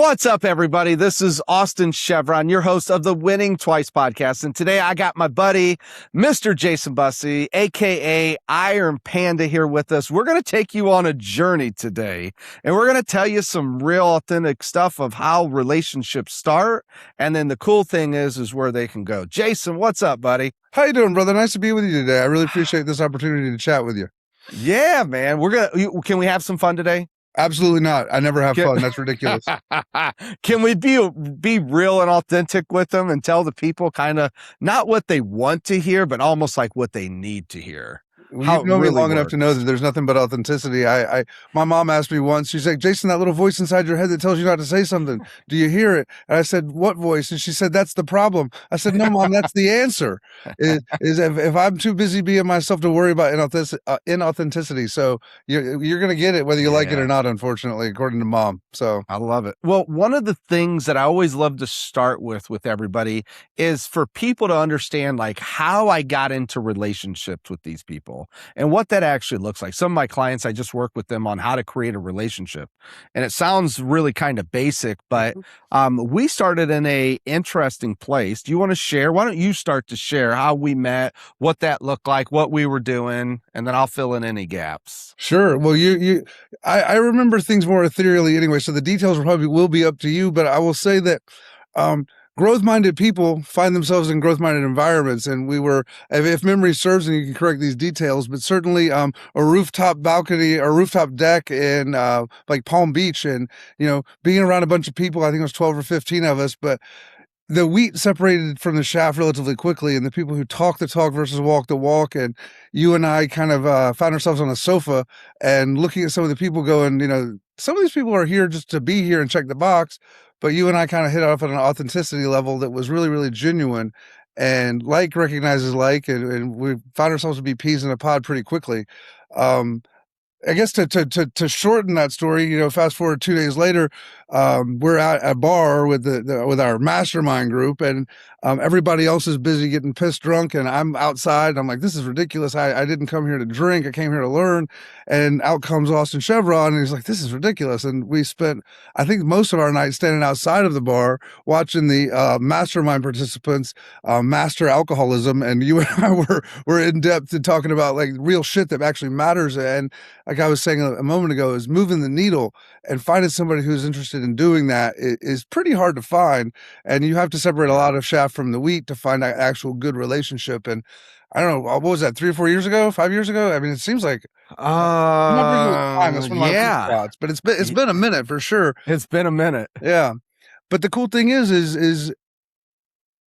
What's up, everybody? This is Austin Cheviron, your host of the Winning Twice podcast. And today I got my buddy, Mr. Jason Bussey, aka Iron Panda, here with us. We're going to take you on a journey today, and we're going to tell you some real authentic stuff of how relationships start. And then the cool thing is where they can go. Jason, what's up, buddy? How you doing, brother? Nice to be with you today. I really appreciate this opportunity to chat with you. Yeah, man. Can we have some fun today? Absolutely not. I never have fun. That's ridiculous. Can we be real and authentic with them and tell the people kind of not what they want to hear, but almost like what they need to hear? Well, you've known me long enough to know that there's nothing but authenticity. My mom asked me once, she's like, Jason, that little voice inside your head that tells you not to say something, do you hear it? And I said, what voice? And she said, that's the problem. I said, no, Mom, that's the answer. Is if I'm too busy being myself to worry about inauthenticity. So you're going to get it whether you like it or not, unfortunately, according to Mom. So I love it. Well, one of the things that I always love to start with everybody is for people to understand like how I got into relationships with these people and what that actually looks like. Some of my clients, I just work with them on how to create a relationship. And it sounds really kind of basic, but we started in a interesting place. Do you want to share? Why don't you start to share how we met, what that looked like, what we were doing, and then I'll fill in any gaps. Sure. Well, I remember things more ethereally anyway, so the details probably will be up to you, but I will say that growth-minded people find themselves in growth-minded environments. And we were, if memory serves, and you can correct these details, but certainly a rooftop balcony or rooftop deck in like Palm Beach, and, being around a bunch of people. I think it was 12 or 15 of us, but the wheat separated from the chaff relatively quickly, and the people who talk the talk versus walk the walk. And you and I kind of found ourselves on a sofa and looking at some of the people going, some of these people are here just to be here and check the box. But you and I kind of hit off at an authenticity level that was really, really genuine, and like recognizes like, and we found ourselves to be peas in a pod pretty quickly. I guess to shorten that story, fast forward 2 days later, we're at a bar with with our mastermind group, and everybody else is busy getting pissed drunk, and I'm outside. I'm like, this is ridiculous. I didn't come here to drink. I came here to learn. And out comes Austin Cheviron, and he's like, this is ridiculous. And we spent, I think, most of our night standing outside of the bar watching the mastermind participants master alcoholism, and you and I were in depth in talking about like real shit that actually matters. And like I was saying a moment ago, is moving the needle, and finding somebody who's interested in doing that is pretty hard to find. And you have to separate a lot of chaff from the wheat to find an actual good relationship. And I don't know, what was that, 3 or 4 years ago, 5 years ago? I mean, it seems like that's one of my thoughts, but it's been a minute for sure. It's been a minute. Yeah. But the cool thing is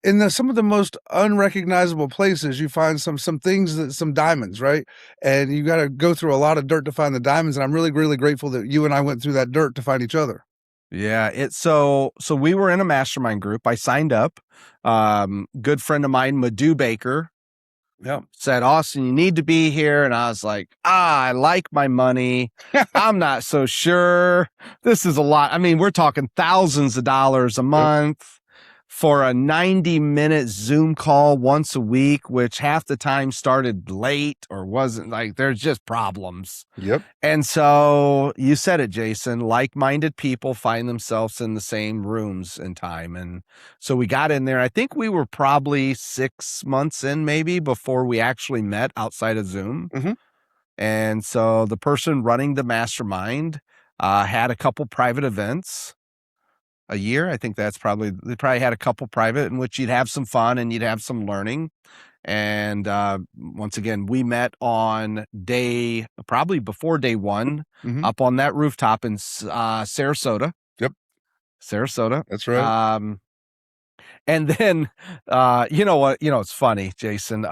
in some of the most unrecognizable places, you find some things, some diamonds, right? And you got to go through a lot of dirt to find the diamonds. And I'm really, really grateful that you and I went through that dirt to find each other. Yeah. So we were in a mastermind group. I signed up. Good friend of mine, Madhu Baker, said, Austin, you need to be here. And I was like, I like my money. I'm not so sure. This is a lot. I mean, we're talking thousands of dollars a month. For a 90-minute Zoom call once a week, which half the time started late or wasn't, like, there's just problems. Yep. And so you said it, Jason, like-minded people find themselves in the same rooms in time. And so we got in there. I think we were probably 6 months in maybe before we actually met outside of Zoom. Mm-hmm. And so the person running the mastermind had a couple private events a year. I think they probably had a couple private in which you'd have some fun and you'd have some learning. And once again, we met on probably before day one, up on that rooftop in Sarasota. Yep. Sarasota. That's right. And then, it's funny, Jason,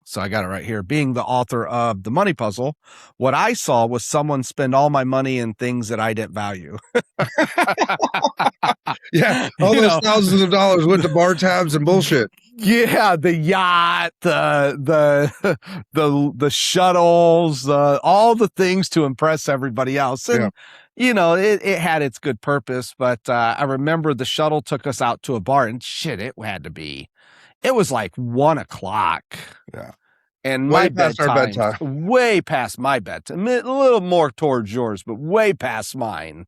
so I got it right here. Being the author of The Money Puzzle, what I saw was someone spend all my money in things that I didn't value. Yeah, all those thousands of dollars went to bar tabs and bullshit. Yeah, the yacht, the shuttles, all the things to impress everybody else. And it had its good purpose, but I remember the shuttle took us out to a bar, and shit, it was like 1 o'clock. Yeah. And way past our bedtime. Way past my bedtime. A little more towards yours, but way past mine.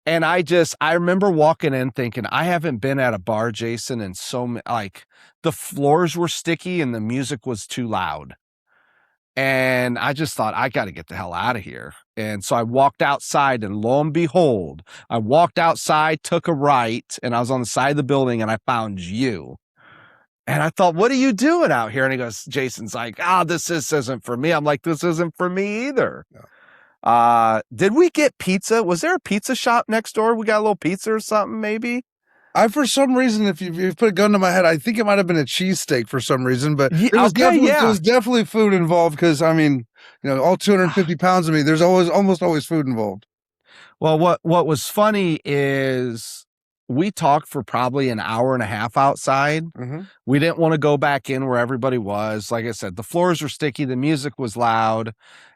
And I remember walking in thinking, I haven't been at a bar, Jason, and like the floors were sticky and the music was too loud. And I just thought, I got to get the hell out of here. And so I walked outside, and lo and behold, I walked outside, took a right, and I was on the side of the building, and I found you. And I thought, what are you doing out here? And he goes, Jason's like, this isn't for me. I'm like, this isn't for me either. Yeah. Did we get pizza? Was there a pizza shop next door? We got a little pizza or something, maybe? For some reason, if you put a gun to my head, I think it might have been a cheesesteak for some reason, but there was definitely food involved because, I mean, all 250 pounds of me, there's almost always food involved. Well, what was funny is we talked for probably an hour and a half outside. Mm-hmm. We didn't want to go back in where everybody was. Like I said, the floors were sticky, the music was loud,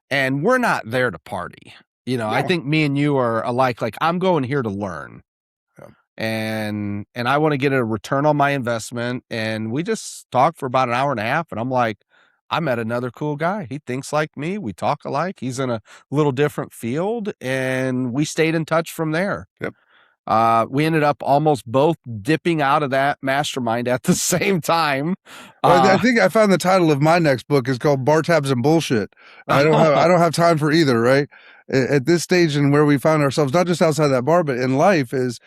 and we're not there to party. No. I think me and you are alike. Like, I'm going here to learn. And I want to get a return on my investment. And we just talked for about an hour and a half. And I'm like, I met another cool guy. He thinks like me. We talk alike. He's in a little different field. And we stayed in touch from there. Yep. We ended up almost both dipping out of that mastermind at the same time. Well, I think I found the title of my next book is called Bar Tabs and Bullshit. I don't have time for either, right? At this stage and where we found ourselves, not just outside that bar, but in life is,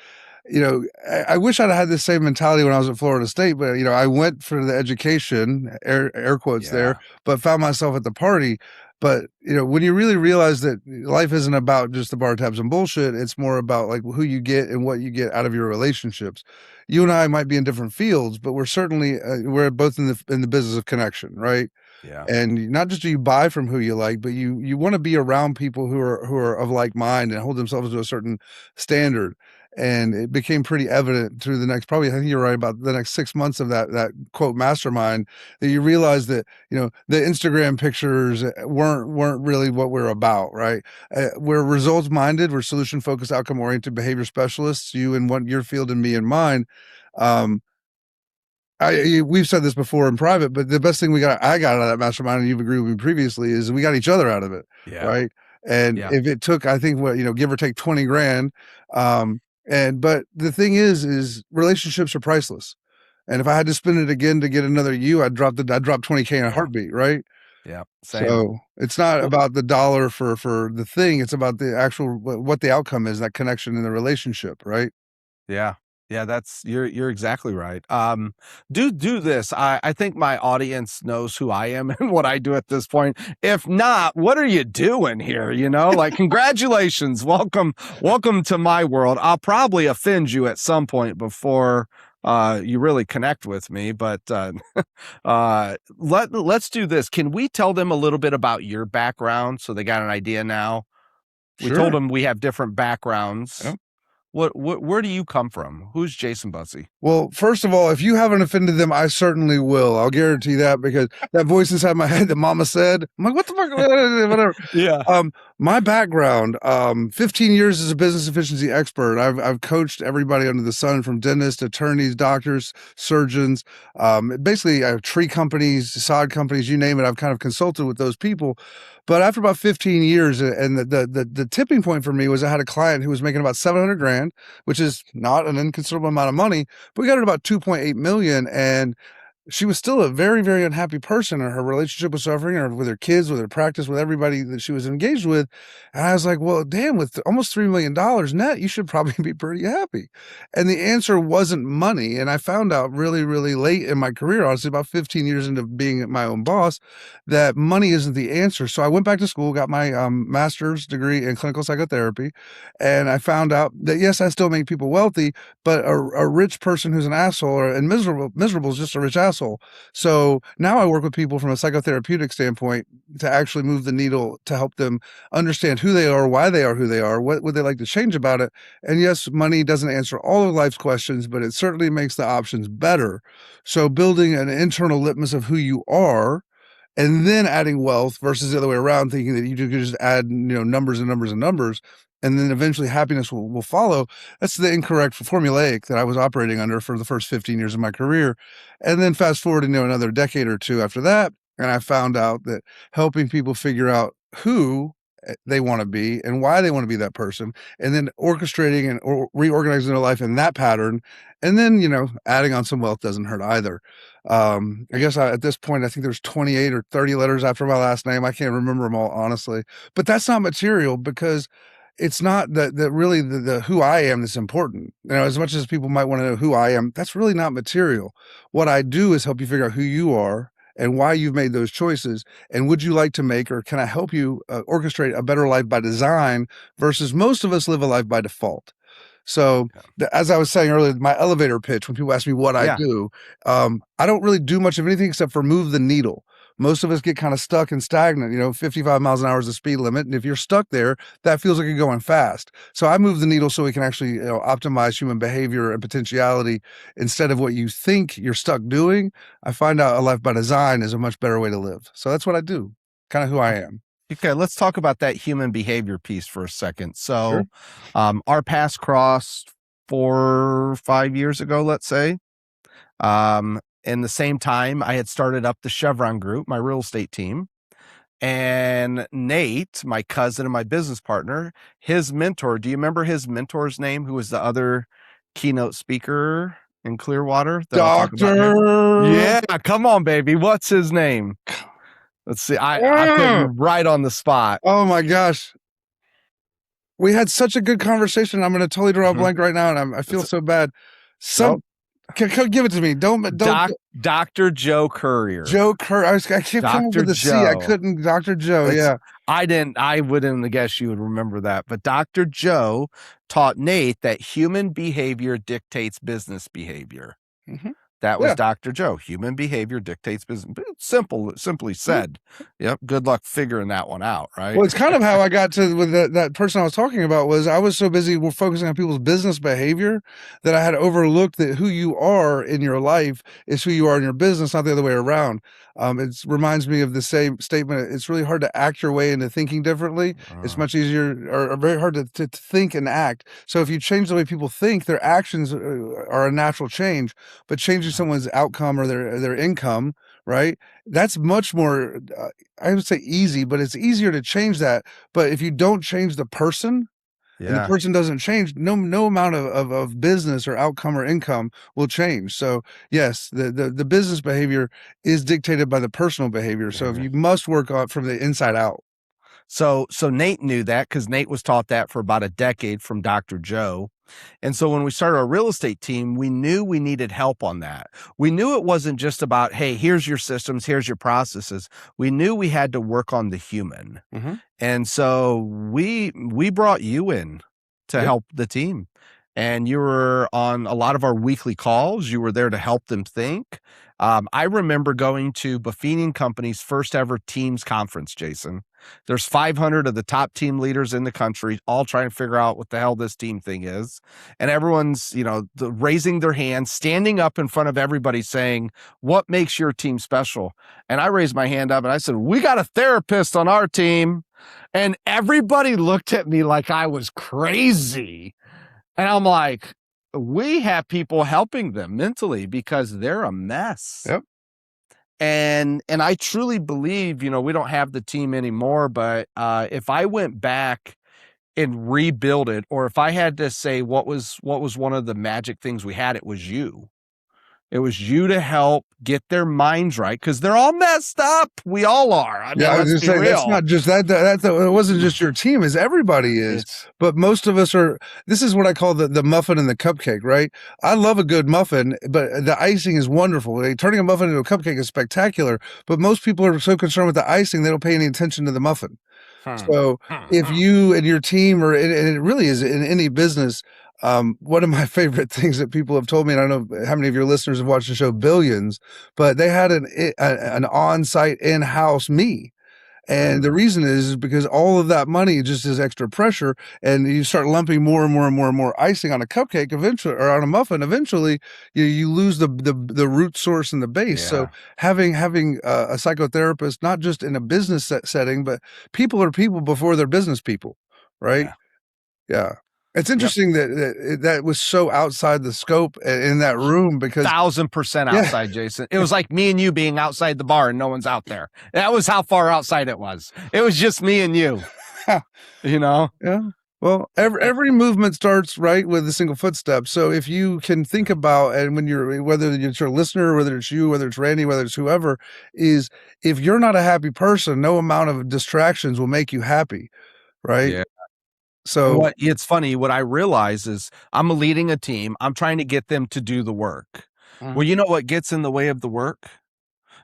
I wish I'd had the same mentality when I was at Florida State, but, I went for the education, air quotes there, but found myself at the party. But, when you really realize that life isn't about just the bar tabs and bullshit, it's more about like who you get and what you get out of your relationships. You and I might be in different fields, but we're certainly, we're both in the business of connection, right? Yeah. And not just do you buy from who you like, but you want to be around people who are of like mind and hold themselves to a certain standard. And it became pretty evident through the next, probably, I think you're right, about the next 6 months of that quote mastermind, that you realize that, the Instagram pictures weren't really what we're about, right? We're results minded, we're solution focused, outcome oriented behavior specialists, you in your field and me in mine. We've said this before in private, but the best thing I got out of that mastermind, and you've agreed with me previously, is we got each other out of it. Yeah. Right. And if it took, I think give or take 20 grand, but the thing is relationships are priceless. And if I had to spend it again to get another I'd drop 20K in a heartbeat. Right. Yeah. Same. So it's not about the dollar for the thing. It's about the actual, what the outcome is, that connection in the relationship. Right. Yeah. Yeah, you're exactly right. Do this. I think my audience knows who I am and what I do at this point. If not, what are you doing here? Like, congratulations. Welcome to my world. I'll probably offend you at some point before you really connect with me, but let's do this. Can we tell them a little bit about your background so they got an idea now? Sure. We told them we have different backgrounds. Yep. Where do you come from? Who's Jason Bussey? Well, first of all, if you haven't offended them, I certainly will. I'll guarantee that, because that voice inside my head that mama said, I'm like, what the fuck? Whatever. Yeah. My background, 15 years as a business efficiency expert. I've coached everybody under the sun, from dentists, attorneys, doctors, surgeons, basically tree companies, sod companies, you name it. I've kind of consulted with those people. But after about 15 years, and the tipping point for me was I had a client who was making about 700 grand, which is not an inconsiderable amount of money, but we got it about 2.8 million. And she was still a very, very unhappy person, and her relationship was suffering, or with her kids, with her practice, with everybody that she was engaged with. And I was like, well, damn, with almost $3 million net, you should probably be pretty happy. And the answer wasn't money. And I found out really, really late in my career, honestly, about 15 years into being my own boss, that money isn't the answer. So I went back to school, got my master's degree in clinical psychotherapy. And I found out that, yes, I still make people wealthy, but a rich person who's an asshole and miserable is just a rich asshole. So now I work with people from a psychotherapeutic standpoint to actually move the needle, to help them understand who they are, why they are who they are, what would they like to change about it. And yes, money doesn't answer all of life's questions, but it certainly makes the options better. So building an internal litmus of who you are, and then adding wealth, versus the other way around, thinking that you could just add numbers and numbers and numbers, and then eventually happiness will follow. That's the incorrect formulaic that I was operating under for the first 15 years of my career. And then fast forward another decade or two after that, and I found out that helping people figure out who they want to be and why they want to be that person, and then orchestrating and reorganizing their life in that pattern. And then, adding on some wealth doesn't hurt either. I guess at this point, I think there's 28 or 30 letters after my last name. I can't remember them all, honestly, but that's not material, because it's not really the who I am that's important. As much as people might want to know who I am, that's really not material. What I do is help you figure out who you are and why you've made those choices, and would you like to make, or can I help you orchestrate a better life by design, versus most of us live a life by default. So as I was saying earlier, my elevator pitch, when people ask me what I do, I don't really do much of anything except for move the needle. Most of us get kind of stuck and stagnant, 55 miles an hour is the speed limit. And if you're stuck there, that feels like you're going fast. So I move the needle so we can actually optimize human behavior and potentiality instead of what you think you're stuck doing. I find out a life by design is a much better way to live. So that's what I do, kind of who I am. Okay, let's talk about that human behavior piece for a second. So our paths crossed 4 or 5 years ago, let's say. In the same time, I had started up the Cheviron group, my real estate team. And Nate, my cousin and my business partner, his mentor, do you remember his mentor's name, who was the other keynote speaker in Clearwater? Doctor. Yeah, come on, baby. What's his name? Let's see. I put him right on the spot. Oh my gosh. We had such a good conversation. I'm going to totally draw a blank right now, and I feel so bad. Give it to me. Don't. Dr. Joe Currier. Joe Currier. I kept coming up with the C. I couldn't. Dr. Joe. I wouldn't guess you would remember that. But Dr. Joe taught Nate that human behavior dictates business behavior. Mm-hmm. That was Dr. Joe. Human behavior dictates business. Simply said. Yep. Good luck figuring that one out, right? Well, it's kind of how I got to with that person I was talking about. Was I was so busy focusing on people's business behavior that I had overlooked that who you are in your life is who you are in your business, not the other way around. It reminds me of the same statement. It's really hard to act your way into thinking differently. It's much easier, or very hard to think and act. So if you change the way people think, their actions are a natural change. But changing someone's outcome or their income, right? That's much more, I would say easy, but it's easier to change that. But if you don't change the person, and the person doesn't change, no amount of business or outcome or income will change. So yes, the business behavior is dictated by the personal behavior. So if you must work on from the inside out. So Nate knew that, because Nate was taught that for about a decade from Dr. Joe. And so when we started our real estate team, we knew we needed help on that. We knew it wasn't just about, hey, here's your systems, here's your processes. We knew we had to work on the human. Mm-hmm. And so we brought you in to help the team. And you were on a lot of our weekly calls. You were there to help them think. I remember going to Buffy & Company's first ever teams conference, Jason. There's 500 of the top team leaders in the country, all trying to figure out what the hell this team thing is. And everyone's, raising their hands, standing up in front of everybody saying, what makes your team special? And I raised my hand up and I said, we got a therapist on our team. And everybody looked at me like I was crazy. And I'm like, we have people helping them mentally because they're a mess. Yep. And I truly believe, we don't have the team anymore, but if I went back and rebuild it, or if I had to say what was one of the magic things we had, it was you. It was you to help get their minds right, because they're all messed up. We all are. I mean, let's be real. That's not just that. It wasn't just your team, as everybody is. But most of us are. This is what I call the muffin and the cupcake, right? I love a good muffin, but the icing is wonderful. Turning a muffin into a cupcake is spectacular. But most people are so concerned with the icing, they don't pay any attention to the muffin. So if you and your team, and it really is in any business, one of my favorite things that people have told me, and I don't know how many of your listeners have watched the show Billions, but they had an on-site in-house me. And the reason is because all of that money just is extra pressure, and you start lumping more and more and more and more icing on a cupcake eventually, or on a muffin. Eventually, you lose the root source and the base. Yeah. So having a psychotherapist, not just in a business setting, but people are people before they're business people, right? Yeah. It's interesting that was so outside the scope in that room, because 1,000% outside, Jason. It was like me and you being outside the bar and no one's out there. That was how far outside it was. It was just me and you. you know? Yeah. Well, every movement starts right with a single footstep. So if you can think about, and when you're, whether it's your listener, whether it's you, whether it's Randy, whether it's whoever, is if you're not a happy person, no amount of distractions will make you happy, right? Yeah. And So what it's funny, what I realize is I'm leading a team. I'm trying to get them to do the work. Well, Mhm. you know what gets in the way of the work?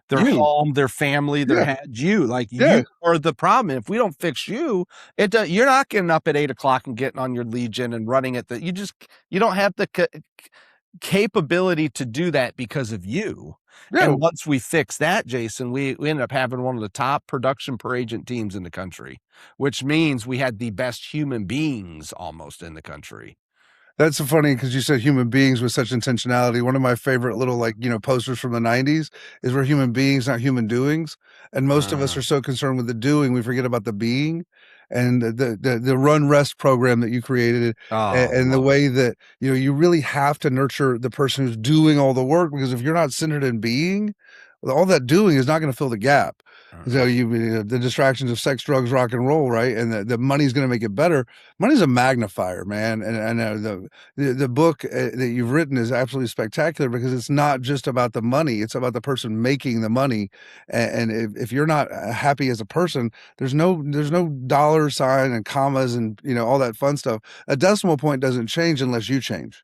Their You, home, their family, their yeah, you. Like, you yeah, are the problem. If we don't fix you, you're not getting up at 8 o'clock and getting on your Legion and running at you don't have the capability to do that because of you. yeah. And once we fix that, Jason, we ended up having one of the top production per agent teams in the country, which means we had the best human beings almost in the country. That's so funny because you said human beings with such intentionality. One of my favorite little, like, posters from the 90s is we're human beings, not human doings. And most of us Uh, are so concerned with the doing, we forget about the being. And the run rest program that you created, oh, and the love it. way that you really have to nurture the person who's doing all the work, because if you're not centered in being, all that doing is not going to fill the gap. So the distractions of sex, drugs, rock and roll, right? And the money's going to make it better. Money's a magnifier, man. And the book that you've written is absolutely spectacular because it's not just about the money, it's about the person making the money. And if you're not happy as a person, there's no dollar sign and commas and all that fun stuff. A decimal point doesn't change unless you change.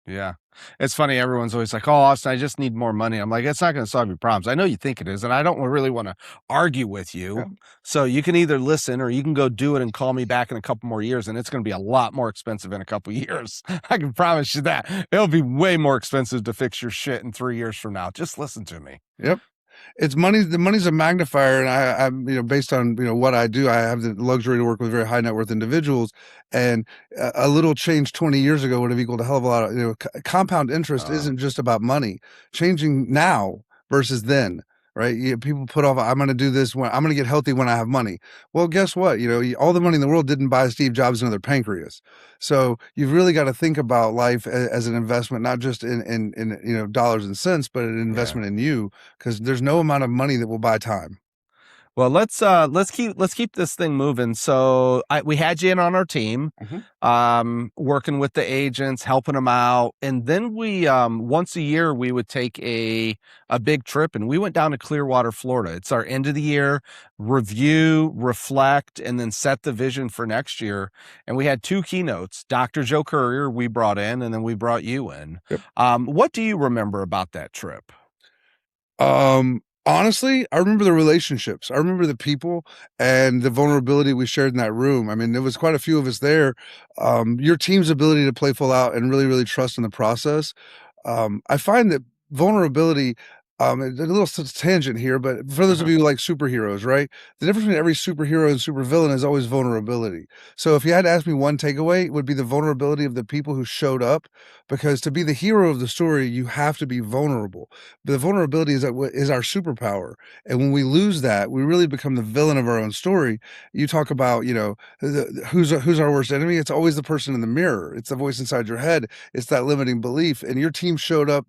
Yeah. It's funny, everyone's always like, "Oh, Austin, I just need more money." I'm like, "It's not gonna solve your problems. I know you think it is, and I don't really wanna argue with Yeah. you. So you can either listen or you can go do it and call me back in a couple more years, and it's gonna be a lot more expensive in a couple years. I can promise you that. It'll be way more expensive to fix your shit in 3 years from now. Just listen to me." Yep. It's money. The money's a magnifier, and I'm based on what I do. I have the luxury to work with very high net worth individuals, and a little change 20 years ago would have equaled a hell of a lot of compound interest. Uh, Isn't just about money changing now versus then, right? People put off. I'm going to do this when I'm going to get healthy when I have money. Well, guess what? All the money in the world didn't buy Steve Jobs another pancreas. So you've really got to think about life as an investment, not just in dollars and cents, but an yeah. investment in you, because there's no amount of money that will buy time. Well, let's keep this thing moving. So we had you in on our team, Mhm. working with the agents, helping them out, and then we once a year we would take a big trip, and we went down to Clearwater, Florida. It's our end of the year review, reflect, and then set the vision for next year. And we had two keynotes. Dr. Joe Courier we brought in, and then we brought you in. Yep. What do you remember about that trip? Honestly, I remember the relationships. I remember the people and the vulnerability we shared in that room. I mean, there was quite a few of us there. Your team's ability to play full out and really, really trust in the process. I find that vulnerability, a little tangent here, but for those of Uh-huh. you who like superheroes, right? The difference between every superhero and supervillain is always vulnerability. So if you had to ask me one takeaway, it would be the vulnerability of the people who showed up, because to be the hero of the story, you have to be vulnerable. The vulnerability is our superpower. And when we lose that, we really become the villain of our own story. You talk about, who's our worst enemy? It's always the person in the mirror. It's the voice inside your head. It's that limiting belief. And your team showed up,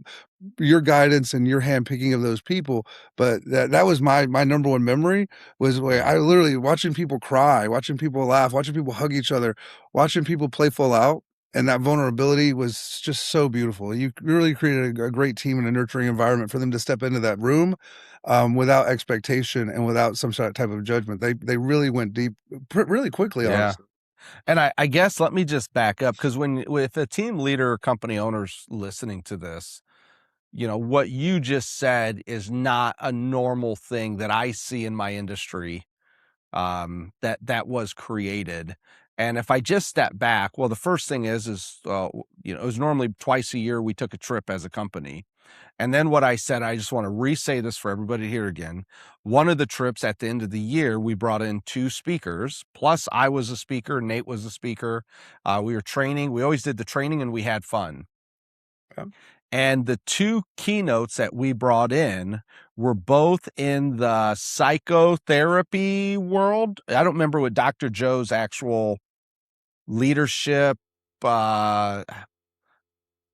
your guidance and your handpicking of those people. But that was my number one memory, was where Yeah. I literally watching people cry, watching people laugh, watching people hug each other, watching people play full out. And that vulnerability was just so beautiful. You really created a great team and a nurturing environment for them to step into that room, without expectation and without some sort of type of judgment. They really went deep, really quickly, Yeah. honestly. And I guess let me just back up, because if a team leader or company owner's listening to this, what you just said is not a normal thing that I see in my industry, that was created. And if I just step back, well, the first thing it was normally twice a year we took a trip as a company. And then what I said, I just want to re-say this for everybody to hear again. One of the trips at the end of the year, we brought in two speakers, plus I was a speaker, Nate was a speaker. We were training. We always did the training and we had fun. Yeah. And the two keynotes that we brought in were both in the psychotherapy world. I don't remember what Dr. Joe's actual leadership, uh,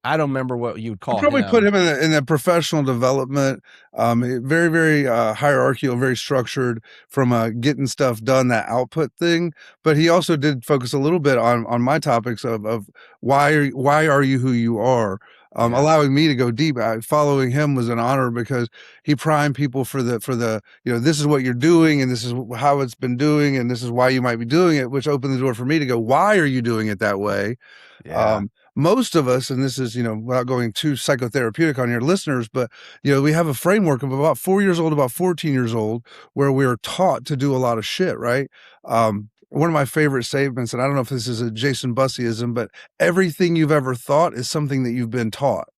I don't remember what you would I'd call probably put him. him in a professional development, very, very hierarchical, very structured from getting stuff done, that output thing. But he also did focus a little bit on my topics of why are you who you are, Yeah. allowing me to go deep. Following him was an honor because he primed people for the this is what you're doing and this is how it's been doing and this is why you might be doing it, which opened the door for me to go, why are you doing it that way? Yeah. Most of us, and this is, without going too psychotherapeutic on your listeners, but, we have a framework of about 4 years old, about 14 years old, where we're taught to do a lot of shit, right? One of my favorite statements, and I don't know if this is a Jason Busseyism, but everything you've ever thought is something that you've been taught.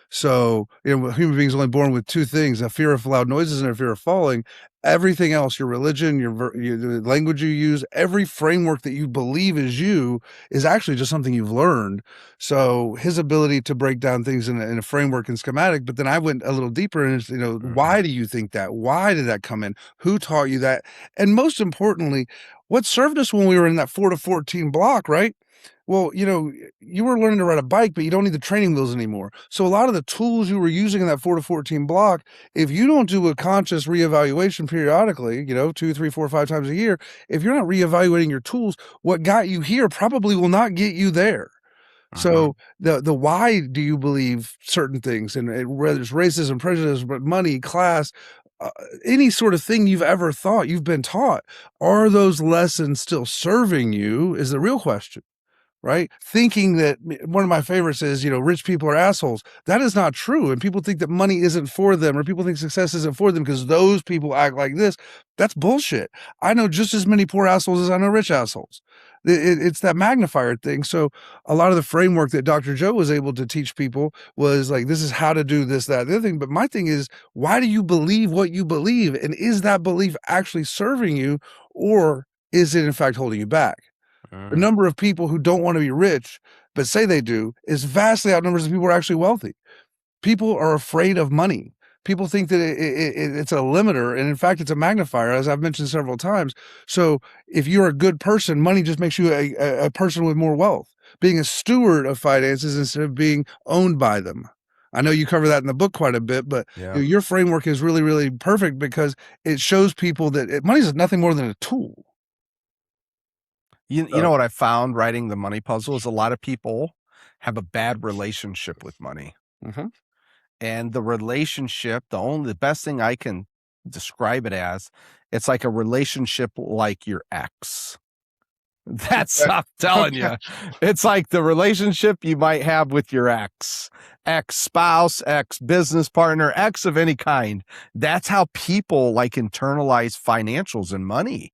So, human beings are only born with two things: a fear of loud noises and a fear of falling. Everything else, your religion, the language you use, every framework that you believe is you is actually just something you've learned. So his ability to break down things in a framework and schematic, but then I went a little deeper and it's, Mhm. why do you think that? Why did that come in? Who taught you that? And most importantly, what served us when we were in that 4 to 14 block, right? Well, you were learning to ride a bike, but you don't need the training wheels anymore. So a lot of the tools you were using in that 4 to 14 block, if you don't do a conscious reevaluation periodically, 2, 3, 4, 5 times a year, if you're not reevaluating your tools, what got you here probably will not get you there. Mhm. So the why do you believe certain things, and whether it's racism, prejudice, but money, class, uh, any sort of thing you've ever thought you've been taught, are those lessons still serving you? Is the real question. Right? Thinking that one of my favorites is, rich people are assholes. That is not true. And people think that money isn't for them or people think success isn't for them because those people act like this. That's bullshit. I know just as many poor assholes as I know rich assholes. It's that magnifier thing. So a lot of the framework that Dr. Joe was able to teach people was like, this is how to do this, that, the other thing. But my thing is, why do you believe what you believe? And is that belief actually serving you or is it in fact holding you back? The Mhm. number of people who don't want to be rich, but say they do, is vastly outnumbers the people who are actually wealthy. People are afraid of money. People think that it's a limiter, and in fact, it's a magnifier, as I've mentioned several times. So, if you're a good person, money just makes you a person with more wealth, being a steward of finances instead of being owned by them. I know you cover that in the book quite a bit, but Yeah. your framework is really, really perfect because it shows people that money is nothing more than a tool. You know what I found writing the money puzzle is a lot of people have a bad relationship with money. Mhm. And the relationship, the best thing I can describe it as, it's like a relationship like your ex. That's Okay. I'm telling Okay. you. It's like the relationship you might have with your ex-spouse, ex-business partner, ex of any kind. That's how people like internalize financials and money.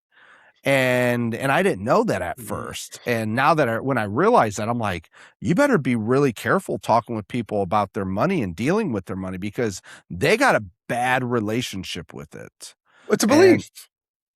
And I didn't know that at first. And now that when I realized that, I'm like, you better be really careful talking with people about their money and dealing with their money because they got a bad relationship with it. It's a And belief.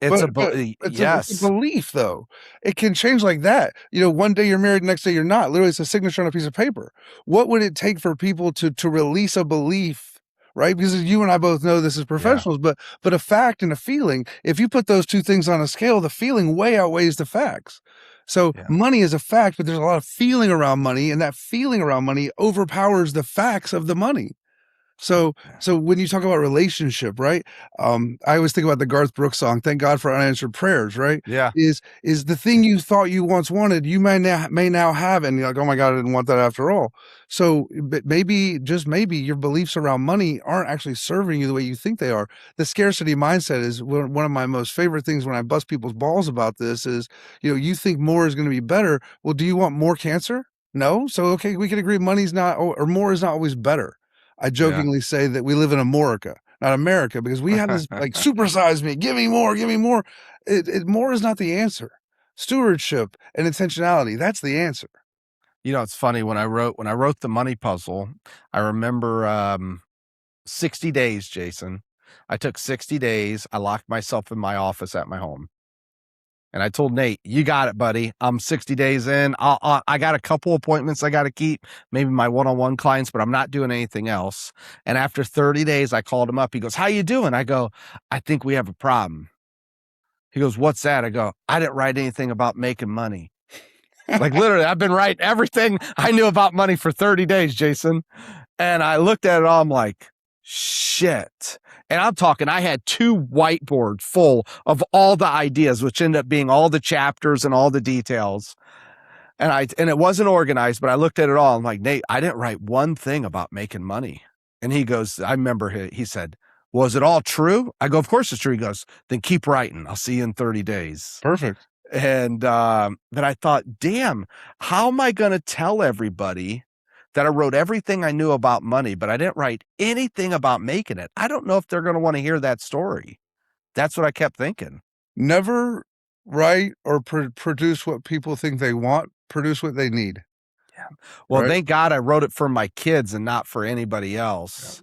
it's But a it's a yes. belief though. It can change like that. One day you're married, next day you're not. Literally, it's a signature on a piece of paper. What would it take for people to release a belief, right? Because you and I both know this as Yeah. professionals, but a fact and a feeling, if you put those two things on a scale, the feeling way outweighs the facts. So Yeah. money is a fact, but there's a lot of feeling around money, and that feeling around money overpowers the facts of the money. So Yeah. so when you talk about relationship, right? I always think about the Garth Brooks song, "Thank God for Unanswered Prayers," right? Yeah. Is the thing you thought you once wanted, you may now have, and you're like, "Oh my God, I didn't want that after all." So, but maybe, just maybe, your beliefs around money aren't actually serving you the way you think they are. The scarcity mindset is one of my most favorite things when I bust people's balls about this is, you think more is gonna be better. Well, do you want more cancer? No? So, okay, we can agree money's not or more is not always better. I Yeah. jokingly say that we live in Amorica, not America, because we have this like supersize me, give me more, give me more. More is not the answer. Stewardship and intentionality, that's the answer. It's funny when I wrote the money puzzle, I remember 60 days, Jason. I took 60 days. I locked myself in my office at my home. And I told Nate, "You got it, buddy. I'm 60 days in. I got a couple appointments I got to keep, maybe my one-on-one clients, but I'm not doing anything else." And after 30 days, I called him up. He goes, "How you doing?" I go, "I think we have a problem." He goes, "What's that?" I go, "I didn't write anything about making money." Like literally, I've been writing everything I knew about money for 30 days, Jason. And I looked at it all, I'm like, shit. And I'm talking, I had 2 whiteboards full of all the ideas, which ended up being all the chapters and all the details. And it wasn't organized, but I looked at it all. I'm like, Nate, I didn't write one thing about making money. And he goes, I remember he said, was it all true? I go, of course it's true. He goes, then keep writing. I'll see you in 30 days. Perfect. And then I thought, damn, how am I going to tell everybody that I wrote everything I knew about money, but I didn't write anything about making it? I don't know if they're going to want to hear that story. That's what I kept thinking. Never write or produce what people think they want. Produce what they need. Yeah. Well, right? thank God I wrote it for my kids and not for anybody else. Yeah.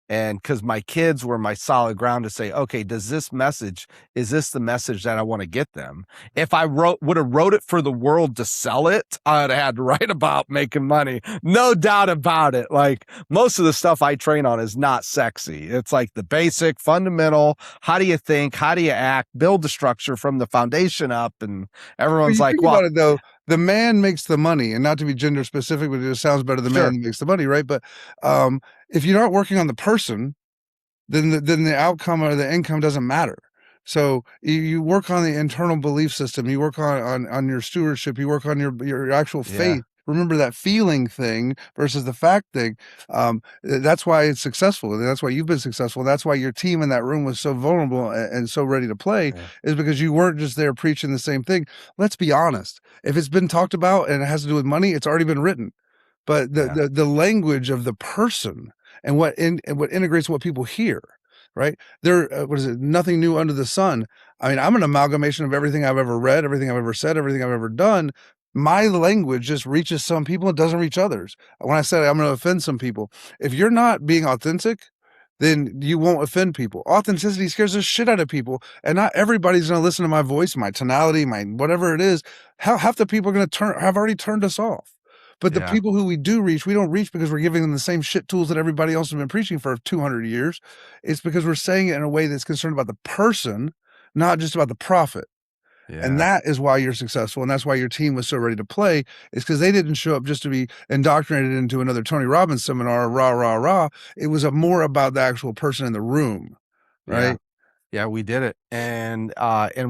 And because my kids were my solid ground to say, okay, is this the message that I want to get them? If I would have wrote it for the world to sell it, I'd have had to write about making money. No doubt about it. Like most of the stuff I train on is not sexy. It's like the basic, fundamental, how do you think? How do you act? Build the structure from the foundation up. And everyone's like, well, about it though, the man makes the money, and not to be gender specific, but it just sounds better. The sure. man makes the money, right? But if you're not working on the person, then the outcome or the income doesn't matter. So you work on the internal belief system, you work on your stewardship, you work on your actual faith. Remember that feeling thing versus the fact thing. That's why it's successful. That's why you've been successful. That's why your team in that room was so vulnerable and so ready to play, is because you weren't just there preaching the same thing. Let's be honest. If it's been talked about and it has to do with money, it's already been written. But the language of the person and what integrates what people hear, right? What is it? Nothing new under the sun. I mean, I'm an amalgamation of everything I've ever read, everything I've ever said, everything I've ever done. My language just reaches some people, it doesn't reach others. When I said I'm going to offend some people, if you're not being authentic, then you won't offend people. Authenticity scares the shit out of people, and not everybody's going to listen to my voice, my tonality, my whatever it is. Half the people are going to have already turned us off. But the people who we do reach, we don't reach because we're giving them the same shit tools that everybody else has been preaching for 200 years. It's because we're saying it in a way that's concerned about the person, not just about the profit. Yeah. And that is why you're successful. And that's why your team was so ready to play, is because they didn't show up just to be indoctrinated into another Tony Robbins seminar, rah, rah, rah. It was more about the actual person in the room. Right. Yeah, we did it. And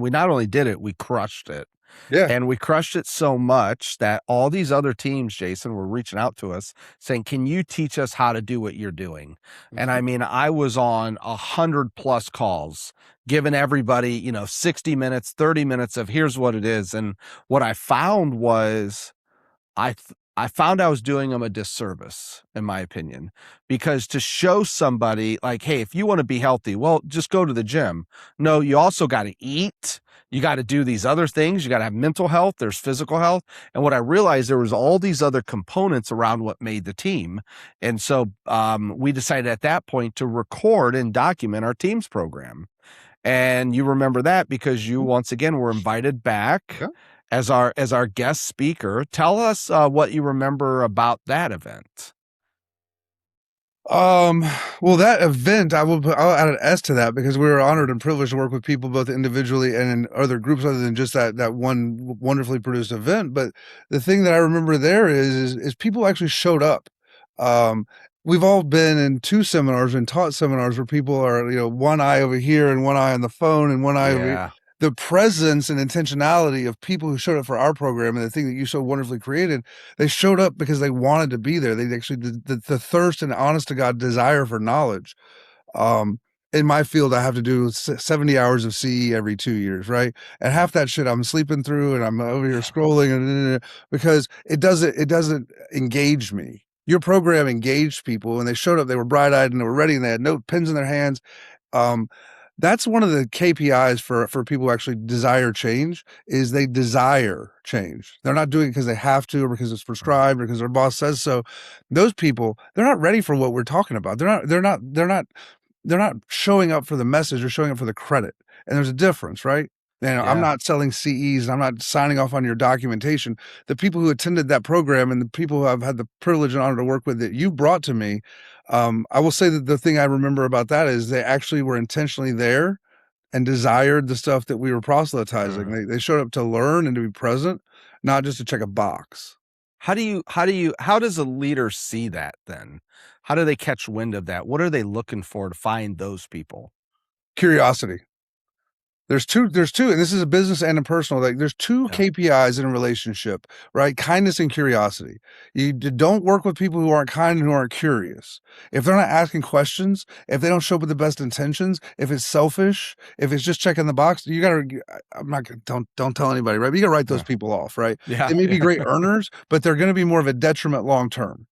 we not only did it, we crushed it. Yeah. And we crushed it so much that all these other teams, Jason, were reaching out to us saying, can you teach us how to do what you're doing? Mm-hmm. And I mean, I was on 100+ calls, giving everybody, 60 minutes, 30 minutes of here's what it is. And what I found was I found I was doing them a disservice, in my opinion, because to show somebody like, hey, if you want to be healthy, well, just go to the gym. No, you also got to eat. You got to do these other things. You got to have mental health. There's physical health. And what I realized, there was all these other components around what made the team. And so we decided at that point to record and document our team's program. And you remember that because you, once again, were invited back as our guest speaker. Tell us what you remember about that event. Well, that event, I'll add an S to that, because we were honored and privileged to work with people both individually and in other groups other than just that one wonderfully produced event. But the thing that I remember there is people actually showed up. We've all been in 2 seminars and taught seminars where people are, one eye over here and one eye on the phone and one eye over here. The presence and intentionality of people who showed up for our program and the thing that you so wonderfully created, they showed up because they wanted to be there. They actually, the thirst and honest to God desire for knowledge. In my field, I have to do 70 hours of CE every 2 years, right? And half that shit I'm sleeping through and I'm over here scrolling because it doesn't engage me. Your program engaged people, and they showed up, they were bright-eyed and they were ready, and they had pens in their hands. That's one of the KPIs for people who actually desire change, is they desire change. They're not doing it because they have to, or because it's prescribed, or because their boss says so. Those people, they're not ready for what we're talking about. They're not showing up for the message, or showing up for the credit. And there's a difference, right? I'm not selling CEs, and I'm not signing off on your documentation. The people who attended that program and the people who I've had the privilege and honor to work with that you brought to me, I will say that the thing I remember about that is they actually were intentionally there and desired the stuff that we were proselytizing. They showed up to learn and to be present. not just to check a box. How does a leader see that then? How do they catch wind of that? What are they looking for to find those people? Curiosity. There's two, and this is a business and a personal, like there's two KPIs in a relationship, right? Kindness and curiosity. You don't work with people who aren't kind and who aren't curious. If they're not asking questions, if they don't show up with the best intentions, if it's selfish, if it's just checking the box, you gotta, I'm not gonna, don't tell anybody, right? But you gotta write those people off, right? Yeah. They may be great earners, but they're going to be more of a detriment long-term,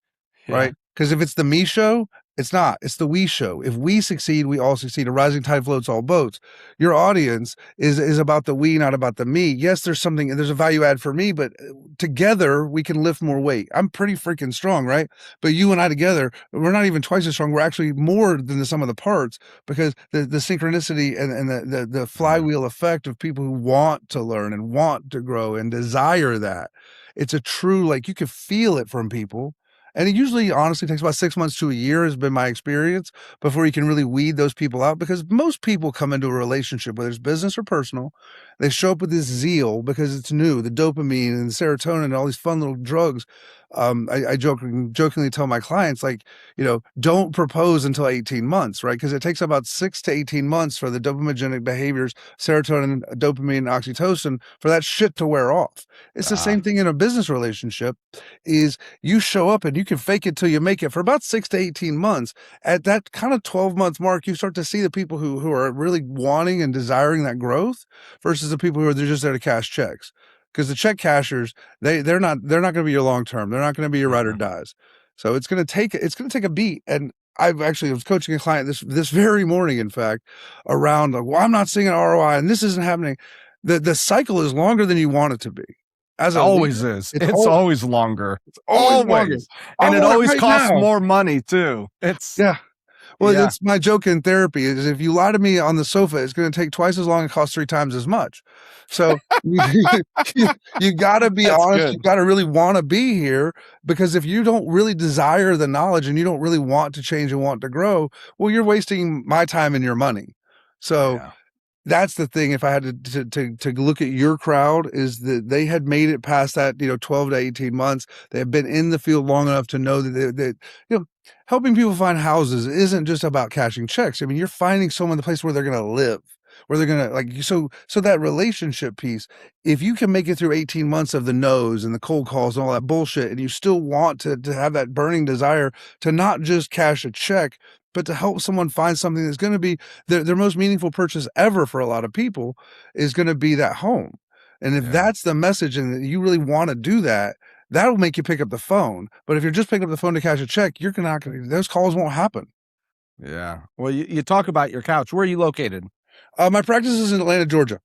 right? Because if it's the me show, it's not. It's the we show. If we succeed, we all succeed. A rising tide floats all boats. Your audience is about the we, not about the me. Yes, there's a value add for me, but together we can lift more weight. I'm pretty freaking strong, right? But you and I together, we're not even twice as strong. We're actually more than the sum of the parts, because the synchronicity and the flywheel effect of people who want to learn and want to grow and desire that. It's a true, like, you can feel it from people. And it usually, honestly, takes about 6 months to a year, has been my experience, before you can really weed those people out. Because most people come into a relationship, whether it's business or personal, they show up with this zeal because it's new, the dopamine and the serotonin and all these fun little drugs. I jokingly tell my clients, like, don't propose until 18 months, right? Because it takes about 6 to 18 months for the dopaminergic behaviors, serotonin, dopamine, oxytocin, for that shit to wear off. It's the same thing in a business relationship. Is you show up and you can fake it till you make it for about 6 to 18 months. At that kind of 12-month mark, you start to see the people who are really wanting and desiring that growth versus the people who are just there to cash checks. Because the check cashers, they're not going to be your long term. They're not going to be your ride or dies. So it's going to take a beat. And I was coaching a client this very morning, in fact, around, well, I'm not seeing an ROI and this isn't happening. The cycle is longer than you want it to be. As it always is. It's always longer. It's always longer. And it always costs more money too. Well, it's my joke in therapy is, if you lie to me on the sofa, it's going to take twice as long and cost 3 times as much. So you got to be honest. Good. You got to really want to be here, because if you don't really desire the knowledge and you don't really want to change and want to grow, well, you're wasting my time and your money. So that's the thing. If I had to look at your crowd, is that they had made it past that, 12 to 18 months. They have been in the field long enough to know that helping people find houses isn't just about cashing checks. I mean, you're finding someone the place where they're going to live, where they're going to, so that relationship piece, if you can make it through 18 months of the no's and the cold calls and all that bullshit, and you still want to have that burning desire to not just cash a check, but to help someone find something that's going to be their most meaningful purchase ever for a lot of people, is going to be that home. And if that's the message and you really want to do that, that'll make you pick up the phone. But if you're just picking up the phone to cash a check, those calls won't happen. Yeah. Well, you talk about your couch. Where are you located? My practice is in Atlanta, Georgia.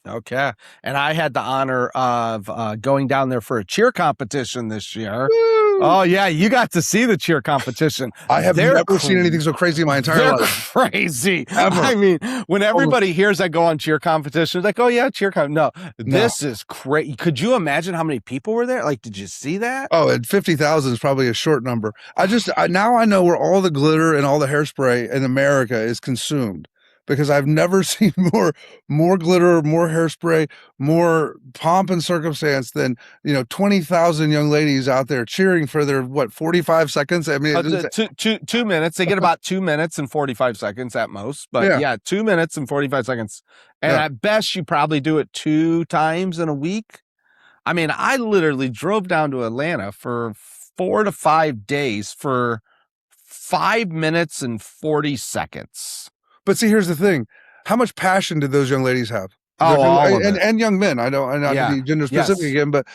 Okay. And I had the honor of going down there for a cheer competition this year. Woo! Oh, yeah. You got to see the cheer competition. I have never seen anything so crazy in my entire life. Crazy. Ever. I mean, when everybody hears I go on cheer competitions, like, oh, yeah, cheer competition. No, this is crazy. Could you imagine how many people were there? Like, did you see that? Oh, and 50,000 is probably a short number. Now I know where all the glitter and all the hairspray in America is consumed. Because I've never seen more glitter, more hairspray, more pomp and circumstance than 20,000 young ladies out there cheering for their 45 seconds. I mean, 2 minutes. They get about 2 minutes and 45 seconds at most, but 2 minutes and 45 seconds. And at best, you probably do it 2 times in a week. I mean, I literally drove down to Atlanta for 4 to 5 days for 5 minutes and 40 seconds. But see, here's the thing. How much passion did those young ladies have? And young men. I don't, I'm not to be gender specific again, but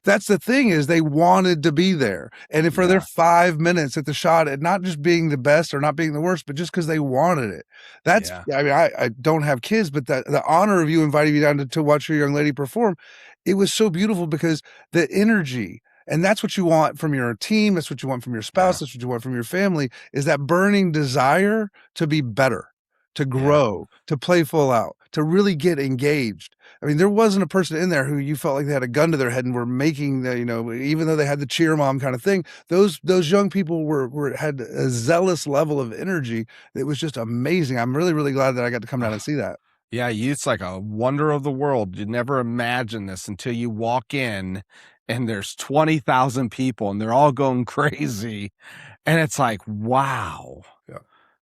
that's the thing, is they wanted to be there. And for their 5 minutes at the shot, and not just being the best or not being the worst, but just because they wanted it. That's, I mean, I don't have kids, but the honor of you inviting me down to watch your young lady perform, it was so beautiful, because the energy, and that's what you want from your team. That's what you want from your spouse. That's what you want from your family, is that burning desire to be better, to grow, to play full out, to really get engaged. I mean, there wasn't a person in there who you felt like they had a gun to their head and were making the, even though they had the cheer mom kind of thing, those young people had a zealous level of energy that was just amazing. I'm really, really glad that I got to come down and see that. Yeah, it's like a wonder of the world. You never imagine this until you walk in and there's 20,000 people and they're all going crazy. And it's like, wow. Yeah.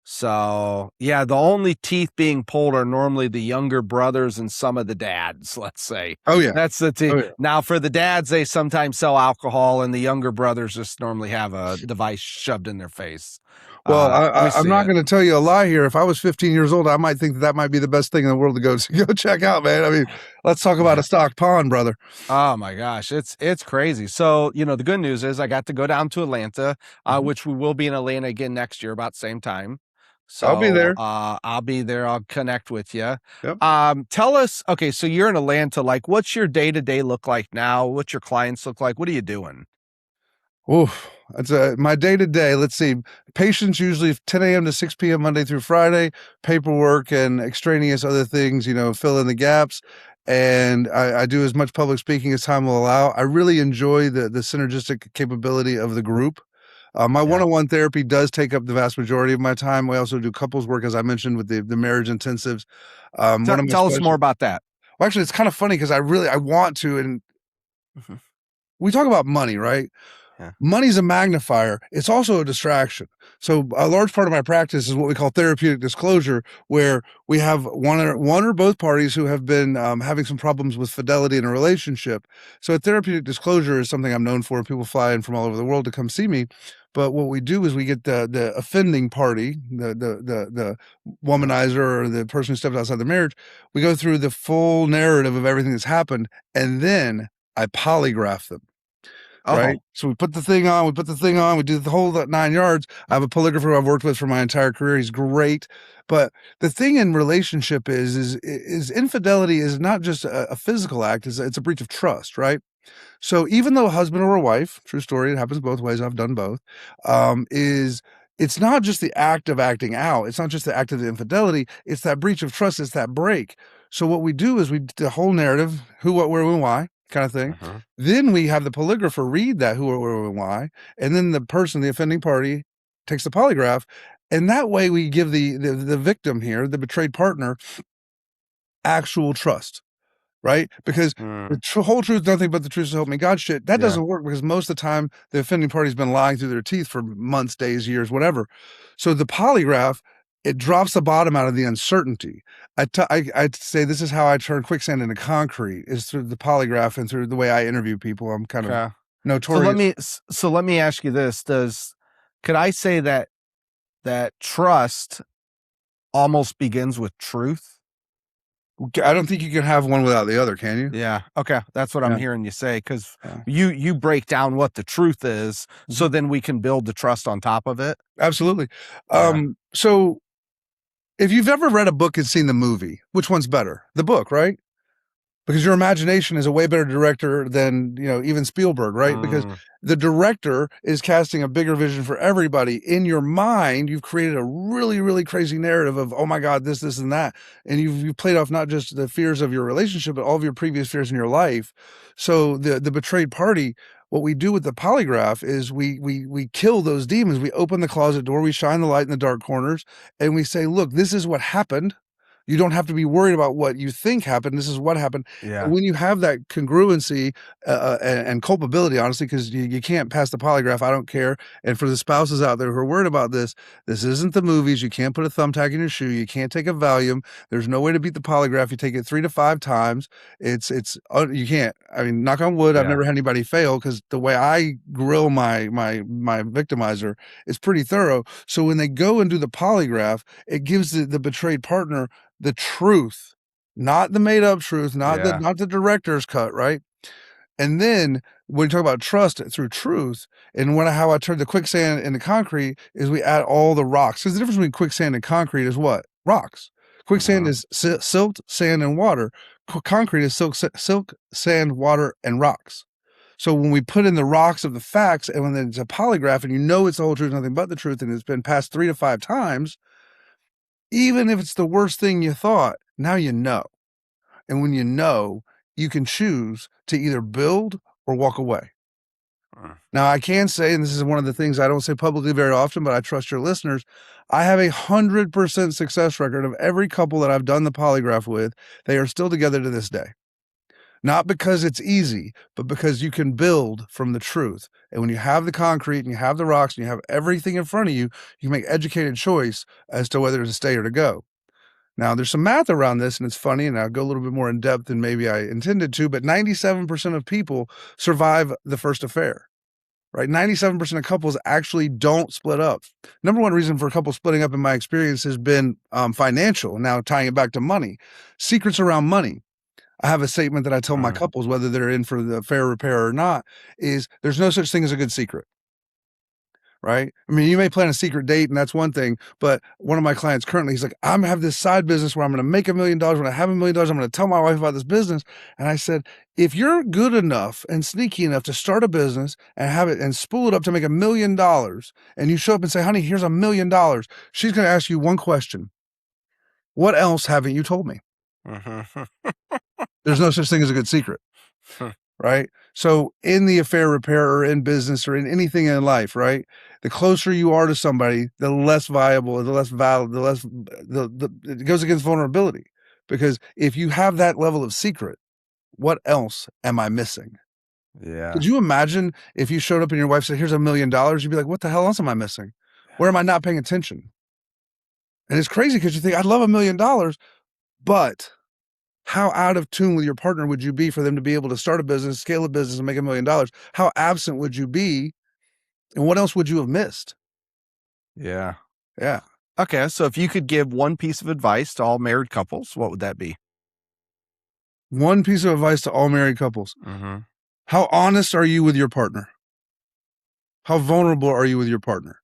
So, yeah, the only teeth being pulled are normally the younger brothers and some of the dads, let's say. Oh yeah. That's the teeth. Oh yeah. Now, for the dads, they sometimes sell alcohol, and the younger brothers just normally have a device shoved in their face. Well, We I'm see not it. going to tell you a lie here. If I was 15 years old, I might think that might be the best thing in the world to go go check out, man. I mean, let's talk about a stock pond, brother. Oh my gosh, it's crazy. So, the good news is I got to go down to Atlanta, Mhm. which we will be in Atlanta again next year about the same time. I'll be So, there. I'll be there. I'll connect with you. Yep. Tell us, okay, so you're in Atlanta, like what's your day-to-day look like now? What's your clients look like? What are you doing? Oof. That's my day to day. Let's see. Patients usually 10 a.m. to 6 p.m. Monday through Friday, paperwork and extraneous other things, fill in the gaps. And I do as much public speaking as time will allow. I really enjoy the synergistic capability of the group. My Yeah. one-on-one therapy does take up the vast majority of my time. We also do couples work, as I mentioned, with the marriage intensives. One of my Tell us more special. about that. Well, actually, it's kind of funny because I want to, and Mhm. we talk about money, right? Yeah. Money's a magnifier. It's also a distraction. So a large part of my practice is what we call therapeutic disclosure, where we have one or both parties who have been having some problems with fidelity in a relationship. So a therapeutic disclosure is something I'm known for. People fly in from all over the world to come see me. But what we do is we get the offending party, the womanizer or the person who stepped outside the marriage. We go through the full narrative of everything that's happened, and then I polygraph them. Right? Oh. So we put the thing on, we do the whole 9 yards. I have a polygrapher I've worked with for my entire career. He's great. But the thing in relationship is infidelity is not just a physical act, it's a breach of trust, right? So even though a husband or a wife, true story, it happens both ways, I've done both, is it's not just the act of acting out. It's not just the act of the infidelity. It's that breach of trust. It's that break. So what we do is we do the whole narrative, who, what, where, when, why kind of thing. Uh-huh. Then we have the polygrapher read that who, what, where, when, why. And then the person, the offending party, takes the polygraph. And that way we give the victim here, the betrayed partner, actual trust. Right? Because the Mm, whole truth, nothing but the truth, so help me God shit, that yeah. doesn't work because most of the time the offending party's been lying through their teeth for months, days, years, whatever. So the polygraph, it drops the bottom out of the uncertainty. I'd say this is how I turn quicksand into concrete is through the polygraph and through the way I interview people. I'm kind of Okay. So let notorious. me so let me ask you this. Could I say that trust almost begins with truth? I don't think you can have one without the other, can you? Yeah. Okay. That's what I'm Yeah. hearing you say, because Yeah. you break down what the truth is, so Mhm. then we can build the trust on top of it. Absolutely. Yeah. So if you've ever read a book and seen the movie, which one's better? The book, right? Because your imagination is a way better director than even Spielberg, right? Because Mm, the director is casting a bigger vision for everybody. In your mind, you've created a really, really crazy narrative of, oh my God, this and that, and you've played off not just the fears of your relationship, but all of your previous fears in your life. So the betrayed party. What we do with the polygraph is we kill those demons. We open the closet door, we shine the light in the dark corners, and we say, look, this is what happened. You don't have to be worried about what you think happened. This is what happened. And yeah. when you have that congruency and culpability, honestly, because you can't pass the polygraph, I don't care. And for the spouses out there who are worried about this isn't the movies. You can't put a thumbtack in your shoe. You can't take a Valium. There's no way to beat the polygraph. You take it 3 to 5 times. You can't. I mean, knock on wood, I've Yeah. never had anybody fail because the way I grill my victimizer is pretty thorough. So when they go and do the polygraph, it gives the betrayed partner the truth, not the made up truth, Yeah. not the director's cut, right? And then when you talk about trust through truth, and how I turn the quicksand into concrete is we add all the rocks. Because the difference between quicksand and concrete is what? Rocks. Quicksand Mhm. is silt, sand, and water. Concrete is silk, sand, water, and rocks. So when we put in the rocks of the facts, and when it's a polygraph, and it's the whole truth, nothing but the truth, and it's been passed 3 to 5 times, even if it's the worst thing you thought, now you know. And when you know, you can choose to either build or walk away. Now, I can say, and this is one of the things I don't say publicly very often, but I trust your listeners. I have 100% success record of every couple that I've done the polygraph with. They are still together to this day. Not because it's easy, but because you can build from the truth. And when you have the concrete and you have the rocks and you have everything in front of you, you can make educated choice as to whether to stay or to go. Now, there's some math around this, and it's funny, and I'll go a little bit more in depth than maybe I intended to, but 97% of people survive the first affair, right? 97% of couples actually don't split up. Number one reason for a couple splitting up in my experience has been financial. Now, tying it back to money, secrets around money. I have a statement that I tell my couples, whether they're in for the affair repair or not, is there's no such thing as a good secret. Right? I mean, you may plan a secret date and that's one thing, but one of my clients currently, he's like, I'm gonna have this side business where I'm going to make $1 million. When I have $1 million, I'm going to tell my wife about this business. And I said, if you're good enough and sneaky enough to start a business and have it and spool it up to make $1 million, and you show up and say, honey, here's $1 million, she's going to ask you one question. What else haven't you told me? There's no such thing as a good secret. Right? So in the affair repair or in business or in anything in life, right? The closer you are to somebody, the less viable, the less valid, the less it goes against vulnerability. Because if you have that level of secret, what else am I missing? Yeah. Could you imagine if you showed up and your wife said, here's $1 million, you'd be like, what the hell else am I missing? Where am I not paying attention? And it's crazy because you think, I'd love $1 million, but how out of tune with your partner would you be for them to be able to start a business, scale a business, and make $1 million? How absent would you be? And what else would you have missed? Yeah. Yeah. Okay. So if you could give one piece of advice to all married couples, what would that be? One piece of advice to all married couples. How honest are you with your partner? How vulnerable are you with your partner?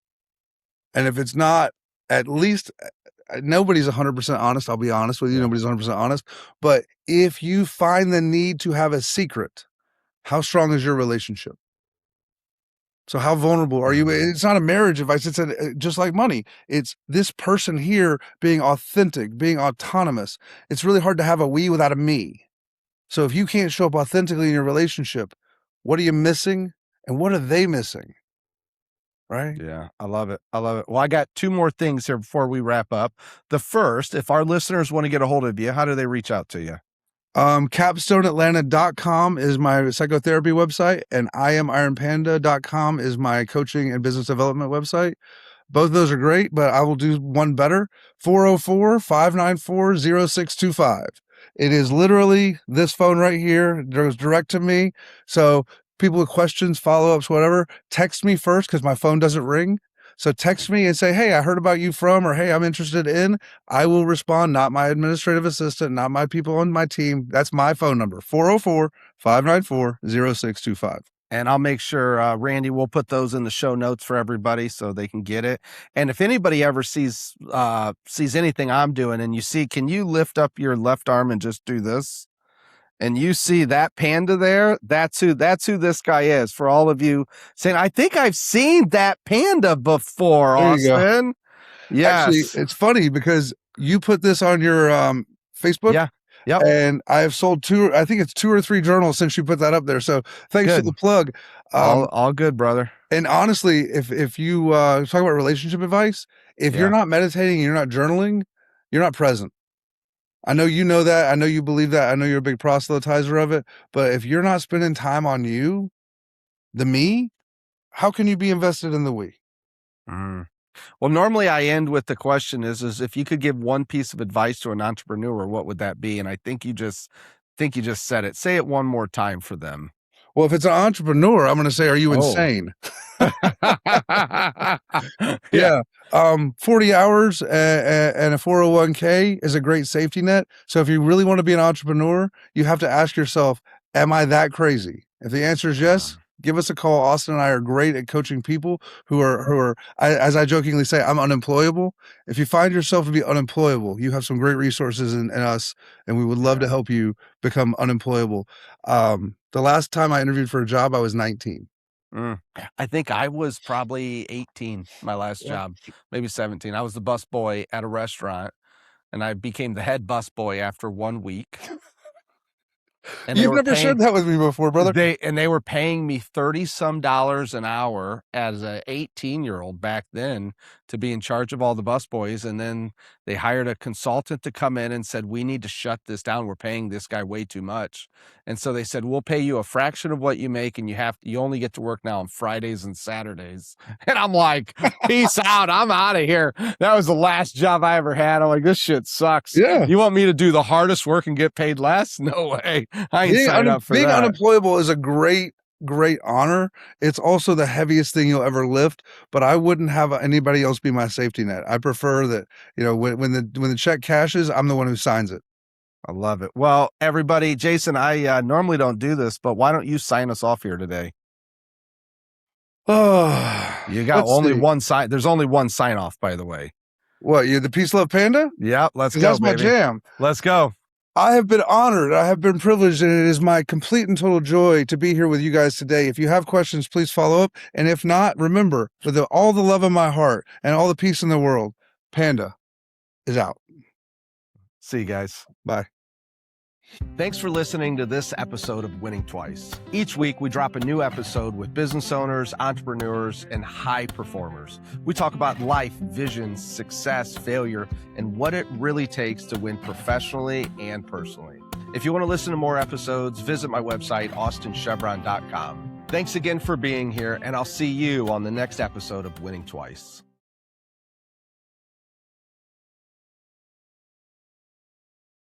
And if it's not, at least nobody's 100% honest. I'll be honest with you. Yeah. Nobody's 100% honest. But if you find the need to have a secret, how strong is your relationship? So how vulnerable are you? It's not a marriage advice. It's just like money. It's this person here being authentic, being autonomous. It's really hard to have a we without a me. So if you can't show up authentically in your relationship, what are you missing? And what are they missing? Right? Yeah, I love it. I love it. Well, I got two more things here before we wrap up. The first, if our listeners want to get a hold of you, how do they reach out to you? CapstoneAtlanta.com is my psychotherapy website, and IamIronPanda.com is my coaching and business development website. Both of those are great, but I will do one better. 404-594-0625. It is literally this phone right here. It goes direct to me. So people with questions, follow-ups, whatever, text me first because my phone doesn't ring. So text me and say, hey, I heard about you from, or hey, I'm interested in. I will respond, not my administrative assistant, not my people on my team. That's my phone number, 404-594-0625. And I'll make sure, Randy, we'll put those in the show notes for everybody so they can get it. And if anybody ever sees anything I'm doing and you see, can you lift up your left arm and just do this? And you see that panda there, that's who this guy is. For all of you saying, I think I've seen that panda before, There you go. Austin. Yes. Actually, it's funny because you put this on your Facebook. Yeah. Yep. And I have sold I think it's 2 or 3 journals since you put that up there. So thanks for the plug. All good, brother. And honestly, if you talk about relationship advice, if you're not meditating and you're not journaling, you're not present. I know you know that. I know you believe that. I know you're a big proselytizer of it. But if you're not spending time on you, the me, how can you be invested in the we? Well, normally I end with the question is if you could give one piece of advice to an entrepreneur, what would that be? And I think you just said it. Say it one more time for them. Well, if it's an entrepreneur, I'm going to say, are you insane? Yeah. 40 hours and a 401k is a great safety net. So if you really want to be an entrepreneur, you have to ask yourself, am I that crazy? If the answer is yes, give us a call. Austin and I are great at coaching people who are, as I jokingly say, I'm unemployable. If you find yourself to be unemployable, you have some great resources in us, and we would love to help you become unemployable. The last time I interviewed for a job, I was 19. I think I was probably 18, my last job, maybe 17. I was the bus boy at a restaurant, and I became the head bus boy after 1 week. And they You've were never paying shared that with me before, brother. they were paying me $30-some an hour as a 18-year-old back then to be in charge of all the busboys. And then they hired a consultant to come in and said, we need to shut this down. We're paying this guy way too much. And so they said, we'll pay you a fraction of what you make, and you only get to work now on Fridays and Saturdays. And I'm like, peace out. I'm out of here. That was the last job I ever had. I'm like, this shit sucks. Yeah. You want me to do the hardest work and get paid less? No way. I ain't signed up for Being that. unemployable is a great honor. It's also the heaviest thing you'll ever lift, but I wouldn't have anybody else be my safety net. I prefer that, when the check cashes, I'm the one who signs it. I love it. Well, everybody, Jason, I normally don't do this, but why don't you sign us off here today? Oh, You got only one sign. There's only one sign off, by the way. What, you're the Peace Love Panda? Yeah, let's go, That's my baby. jam. Let's go. I have been honored. I have been privileged, and it is my complete and total joy to be here with you guys today. If you have questions, please follow up. And if not, remember, with all the love in my heart and all the peace in the world, Panda is out. See you guys. Bye. Thanks for listening to this episode of Winning Twice. Each week, we drop a new episode with business owners, entrepreneurs, and high performers. We talk about life, vision, success, failure, and what it really takes to win professionally and personally. If you want to listen to more episodes, visit my website, austinchevron.com. Thanks again for being here, and I'll see you on the next episode of Winning Twice.